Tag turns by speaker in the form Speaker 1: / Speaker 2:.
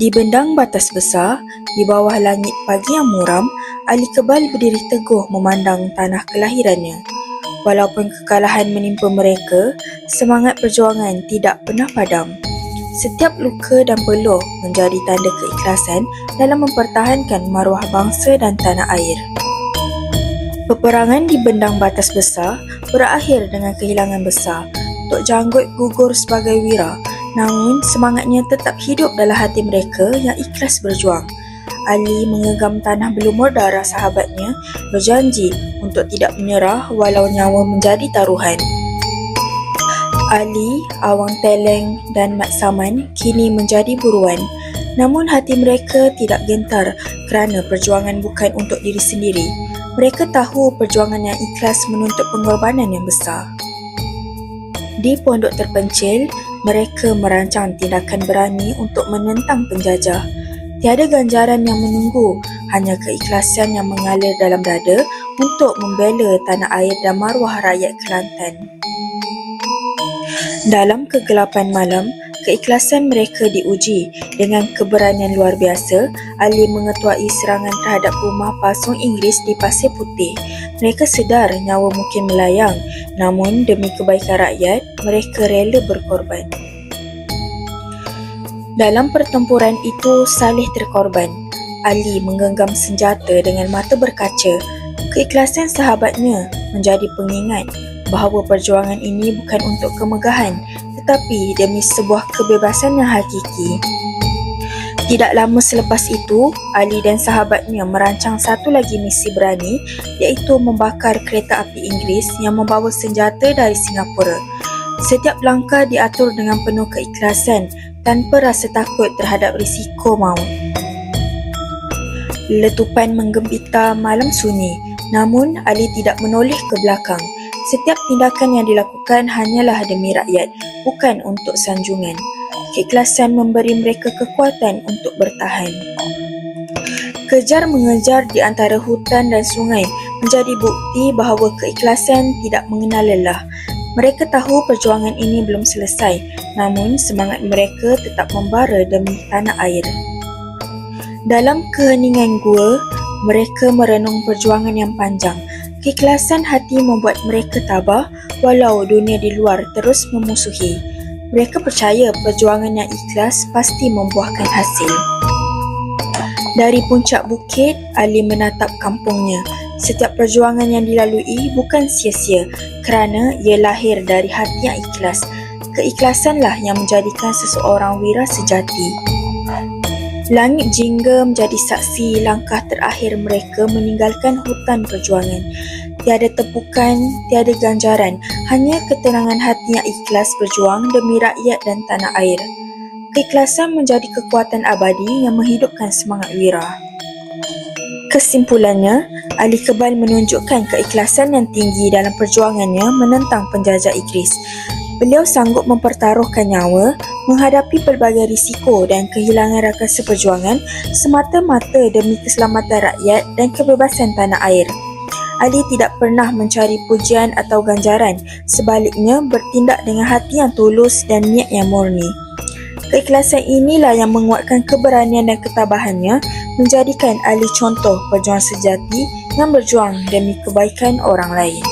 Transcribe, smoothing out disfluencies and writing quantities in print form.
Speaker 1: Di bendang batas besar, di bawah langit pagi yang muram, Ali Kebal berdiri teguh memandang tanah kelahirannya. Walaupun kekalahan menimpa mereka, semangat perjuangan tidak pernah padam. Setiap luka dan peluh menjadi tanda keikhlasan dalam mempertahankan maruah bangsa dan tanah air. Peperangan di bendang batas besar berakhir dengan kehilangan besar. Tok Janggut gugur sebagai wira, namun semangatnya tetap hidup dalam hati mereka yang ikhlas berjuang. Ali menggenggam tanah berlumur darah sahabatnya, berjanji untuk tidak menyerah walau nyawa menjadi taruhan. Ali, Awang Teleng dan Mat Saman kini menjadi buruan, namun hati mereka tidak gentar kerana perjuangan bukan untuk diri sendiri. Mereka tahu perjuangan yang ikhlas menuntut pengorbanan yang besar. Di pondok terpencil, mereka merancang tindakan berani untuk menentang penjajah. Tiada ganjaran yang menunggu, hanya keikhlasan yang mengalir dalam dada untuk membela tanah air dan maruah rakyat Kelantan. Dalam kegelapan malam, keikhlasan mereka diuji. Dengan keberanian luar biasa, Ali mengetuai serangan terhadap rumah pasung Inggeris di Pasir Putih. Mereka sedar nyawa mungkin melayang, namun demi kebaikan rakyat, mereka rela berkorban. Dalam pertempuran itu, Saleh terkorban. Ali menggenggam senjata dengan mata berkaca. Keikhlasan sahabatnya menjadi pengingat bahawa perjuangan ini bukan untuk kemegahan, tetapi demi sebuah kebebasan yang hakiki. Tidak lama selepas itu, Ali dan sahabatnya merancang satu lagi misi berani, iaitu membakar kereta api Inggeris yang membawa senjata dari Singapura. Setiap langkah diatur dengan penuh keikhlasan tanpa rasa takut terhadap risiko maut. Letupan menggempita malam sunyi, namun Ali tidak menoleh ke belakang. Setiap tindakan yang dilakukan hanyalah demi rakyat, bukan untuk sanjungan. Keikhlasan memberi mereka kekuatan untuk bertahan. Kejar mengejar di antara hutan dan sungai menjadi bukti bahawa keikhlasan tidak mengenal lelah. Mereka tahu perjuangan ini belum selesai, namun semangat mereka tetap membara demi tanah air. Dalam keheningan gua, mereka merenung perjuangan yang panjang. Keikhlasan hati membuat mereka tabah walau dunia di luar terus memusuhi. Mereka percaya perjuangan yang ikhlas pasti membuahkan hasil. Dari puncak bukit, Ali menatap kampungnya. Setiap perjuangan yang dilalui bukan sia-sia kerana ia lahir dari hati yang ikhlas. Keikhlasanlah yang menjadikan seseorang wira sejati. Langit jingga menjadi saksi langkah terakhir mereka meninggalkan hutan perjuangan. Tiada tepukan, tiada ganjaran, hanya ketenangan hati yang ikhlas berjuang demi rakyat dan tanah air. Keikhlasan menjadi kekuatan abadi yang menghidupkan semangat wira. Kesimpulannya, Ali Kebal menunjukkan keikhlasan yang tinggi dalam perjuangannya menentang penjajah Inggeris. Beliau sanggup mempertaruhkan nyawa, menghadapi pelbagai risiko dan kehilangan rakasa perjuangan semata-mata demi keselamatan rakyat dan kebebasan tanah air. Ali tidak pernah mencari pujian atau ganjaran, sebaliknya bertindak dengan hati yang tulus dan niat yang murni. Keikhlasan inilah yang menguatkan keberanian dan ketabahannya, menjadikan Ali contoh pejuang sejati yang berjuang demi kebaikan orang lain.